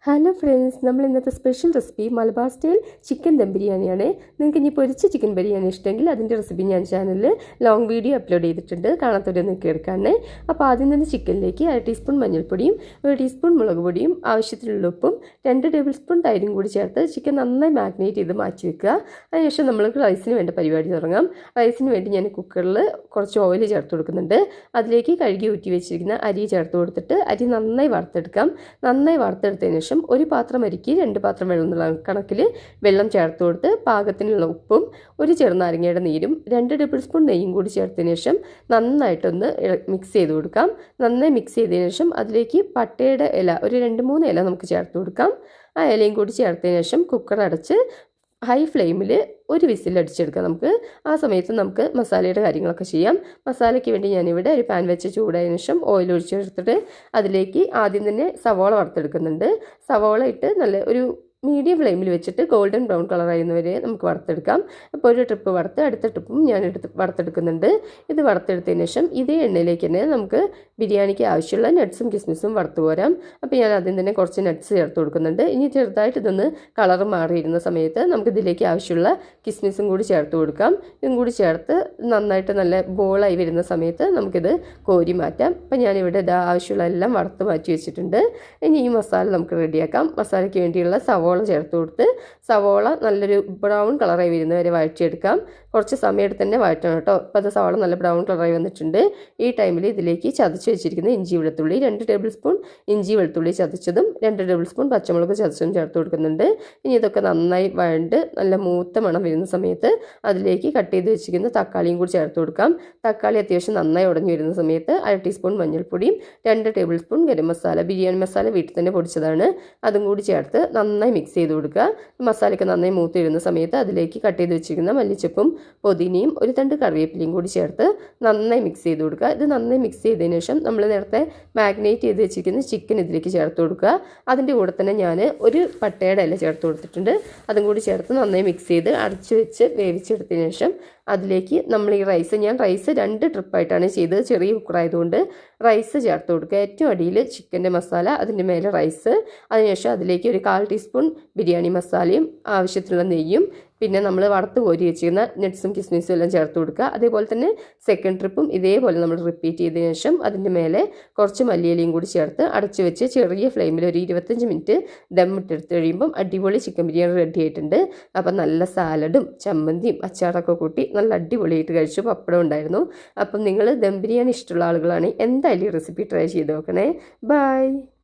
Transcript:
Hello friends, നമ്മൾ ഇന്നത്തെ special recipe Malabar style chicken dum ബിരിയാണിയാണ്. നിങ്ങൾക്ക് ഇനി പൊരിച്ച ചിക്കൻ ബിരിയാണി ഇഷ്ടമെങ്കിൽ അതിൻ്റെ റെസിപ്പി ഞാൻ ചാനലിൽ ലോങ് വീഡിയോ അപ്ലോഡ് ചെയ്തിട്ടുണ്ട്, കാണാത്തവരൊന്ന് കേൾക്കാനേ. അപ്പോൾ ആദ്യം തന്നെ ചിക്കനിലേക്ക് 1/2 ടീസ്പൂൺ മഞ്ഞൾപ്പൊടിയും 1 ടീസ്പൂൺ മുളക് പൊടിയും ആവശ്യത്തിനുള്ള ഉപ്പും 2 ടേബിൾ സ്പൂൺ തൈരും കൂടി ചേർത്ത് ചിക്കൻ നന്നായി മാഗ്നേറ്റ് ചെയ്ത് മാറ്റി വെക്കുക. അതിനുശേഷം നമ്മൾ റൈസിന് വേണ്ട പരിപാടി തുടങ്ങാം. റൈസിന് വേണ്ടി ഞാൻ കുക്കറിൽ കുറച്ച് ഓയിൽ ചേർത്ത് കൊടുക്കുന്നുണ്ട്. അതിലേക്ക് കഴുകി ഊറ്റി വെച്ചിരിക്കുന്ന അരി ചേർത്ത് കൊടുത്തിട്ട് അരി നന്നായി വറുത്തെടുക്കാം. നന്നായി വറുത്തെടുത്തതിന് ശേഷം ഒരു പാത്രം അരിക്ക് 2 പാത്രം വെള്ളം എന്നുള്ള കണക്കിൽ വെള്ളം ചേർത്ത് കൊടുത്ത് പാകത്തിനുള്ള ഉപ്പും ഒരു ചെറുനാരങ്ങയുടെ നീരും 2 ടേബിൾ സ്പൂൺ നെയ്യും കൂടി ചേർത്തതിന് ശേഷം നന്നായിട്ടൊന്ന് മിക്സ് ചെയ്ത് കൊടുക്കാം. നന്നായി മിക്സ് ചെയ്തതിന് ശേഷം അതിലേക്ക് പട്ടയുടെ ഇല ഒരു 2-3 ഇല നമുക്ക് ചേർത്ത് കൊടുക്കാം. ആ ഇലയും കൂടി ചേർത്തതിന് ശേഷം കുക്കർ അടച്ച് ഹൈ ഫ്ലെയിമിൽ ഒരു വിസിൽ അടിച്ചെടുക്കാം. നമുക്ക് ആ സമയത്ത് നമുക്ക് മസാലയുടെ കാര്യങ്ങളൊക്കെ ചെയ്യാം. മസാലയ്ക്ക് വേണ്ടി ഞാനിവിടെ ഒരു പാൻ വെച്ച് ചൂടായതിനു ശേഷം ഓയിൽ ഒഴിച്ചെടുത്തിട്ട് അതിലേക്ക് ആദ്യം തന്നെ സവോള വറുത്തെടുക്കുന്നുണ്ട്. സവോള ഇട്ട് നല്ല ഒരു മീഡിയം ഫ്ലെയിമിൽ വെച്ചിട്ട് ഗോൾഡൻ ബ്രൗൺ കളർ ആയിരുന്നവരെ നമുക്ക് വറുത്തെടുക്കാം. അപ്പോൾ ഒരു ട്രിപ്പ് വറുത്ത് അടുത്ത ട്രിപ്പും ഞാൻ വറുത്തെടുക്കുന്നുണ്ട്. ഇത് വറുത്തെടുത്തതിന് ശേഷം ഇതേ എണ്ണയിലേക്ക് തന്നെ നമുക്ക് ബിരിയാണിക്ക് ആവശ്യമുള്ള നട്ട്സും കിസ്മിസും വറുത്ത് പോരാം. അപ്പോൾ ഞാൻ ആദ്യം തന്നെ കുറച്ച് നട്ട്സ് ചേർത്ത് കൊടുക്കുന്നുണ്ട്. ഇനി ചെറുതായിട്ട് ഇതൊന്ന് കളർ മാറിയിരുന്ന സമയത്ത് നമുക്കിതിലേക്ക് ആവശ്യമുള്ള കിസ്മിസും കൂടി ചേർത്ത് കൊടുക്കാം. ഇതും കൂടി ചേർത്ത് നന്നായിട്ട് നല്ല ബോളായി വരുന്ന സമയത്ത് നമുക്കിത് കോരി മാറ്റാം. അപ്പോൾ ഞാനിവിടെ ആവശ്യമുള്ള എല്ലാം വറുത്ത് മാറ്റി വെച്ചിട്ടുണ്ട്. ഇനി ഈ മസാല നമുക്ക് റെഡിയാക്കാം. മസാലയ്ക്ക് വേണ്ടിയുള്ള സവോള ചേർത്ത് കൊടുത്ത് സവോള നല്ലൊരു ബ്രൗൺ കളറായി വരുന്നവരെ വഴറ്റിയെടുക്കാം. കുറച്ച് സമയം എടുത്ത് തന്നെ വഴറ്റണം കേട്ടോ. അപ്പോൾ അത് സവോള നല്ല ബ്രൗൺ കളറായി വന്നിട്ടുണ്ട്. ഈ ടൈമിൽ ഇതിലേക്ക് ചതച്ച് വെച്ചിരിക്കുന്ന ഇഞ്ചി വെളുത്തുള്ളി 2 ടേബിൾ സ്പൂൺ ഇഞ്ചി വെളുത്തുള്ളി ചതച്ചതും 2 ടേബിൾ സ്പൂൺ പച്ചമുളക് ചതച്ചതും ചേർത്ത് കൊടുക്കുന്നുണ്ട്. ഇനി ഇതൊക്കെ നന്നായി വഴണ്ട് നല്ല മൂത്ത മണം വരുന്ന സമയത്ത് അതിലേക്ക് കട്ട് ചെയ്ത് വെച്ചിരിക്കുന്ന തക്കാളിയും കൂടി ചേർത്ത് കൊടുക്കാം. തക്കാളി അത്യാവശ്യം നന്നായി ഉടഞ്ഞു വരുന്ന സമയത്ത് 1/2 ടീസ്പൂൺ മഞ്ഞൾപ്പൊടിയും 2 ടേബിൾ സ്പൂൺ ഗരം മസാല ബിരിയാണി മസാല വീട്ടിൽ തന്നെ പൊടിച്ചതാണ്, അതും കൂടി ചേർത്ത് നന്നായി മിക്സ് ചെയ്ത് കൊടുക്കുക. മസാലയ്ക്ക് നന്നായി മൂത്ത് വരുന്ന സമയത്ത് അതിലേക്ക് കട്ട് ചെയ്ത് വെച്ചിരിക്കുന്ന മല്ലിച്ചപ്പും പുതിനയും ഒരു തണ്ട് കറിവേപ്പിലയും കൂടി ചേർത്ത് നന്നായി മിക്സ് ചെയ്ത് കൊടുക്കുക. ഇത് നന്നായി മിക്സ് ചെയ്തതിന് ശേഷം നമ്മൾ നേരത്തെ മാഗ്നേറ്റ് ചെയ്ത് വെച്ചിരിക്കുന്ന ചിക്കൻ ഇതിലേക്ക് ചേർത്ത് കൊടുക്കുക. അതിൻ്റെ കൂടെ തന്നെ ഞാൻ ഒരു പട്ടയുടെ ഇല ചേർത്ത് കൊടുത്തിട്ടുണ്ട്. അതും കൂടി ചേർത്ത് നന്നായി മിക്സ് ചെയ്ത് അടച്ചു വെച്ച് വേവിച്ചെടുത്തതിന് ശേഷം അതിലേക്ക് നമ്മൾ ഈ ഞാൻ റൈസ് 2 ട്രിപ്പായിട്ടാണ് ചെയ്തത്. ചെറിയ കുക്കറായതുകൊണ്ട് റൈസ് ചേർത്ത് കൊടുക്കുക. ഏറ്റവും അടിയിൽ ചിക്കൻ്റെ മസാല, അതിൻ്റെ മേലെ റൈസ്, അതിനുശേഷം അതിലേക്ക് ഒരു 1/4 ടീസ്പൂൺ ബിരിയാണി മസാലയും ആവശ്യത്തിനുള്ള നെയ്യും പിന്നെ നമ്മൾ വറുത്ത് കോരി വെച്ചിരുന്ന നട്ട്സും കിസ്മിസും എല്ലാം ചേർത്ത് കൊടുക്കുക. അതേപോലെ തന്നെ സെക്കൻഡ് ട്രിപ്പും ഇതേപോലെ നമ്മൾ റിപ്പീറ്റ് ചെയ്തതിന് ശേഷം അതിൻ്റെ മേലെ കുറച്ച് മല്ലിയിലയും കൂടി ചേർത്ത് അടച്ച് വെച്ച് ചെറിയ ഫ്ലെയിമിൽ ഒരു 25 മിനിറ്റ് ദം ഇട്ടെടുത്ത് കഴിയുമ്പം അടിപൊളി ചിക്കൻ ബിരിയാണി റെഡി ആയിട്ടുണ്ട്. അപ്പം നല്ല സാലഡും ചമ്മന്തിയും അച്ചാറൊക്കെ കൂട്ടി നല്ല അടിപൊളിയായിട്ട് കഴിച്ചു. പപ്പടം ഉണ്ടായിരുന്നു. അപ്പം നിങ്ങൾ ദം ബിരിയാണി ഇഷ്ടമുള്ള ആളുകളാണെങ്കിൽ എന്തായാലും ഈ റെസിപ്പി ട്രൈ ചെയ്ത് നോക്കണേ. ബൈ.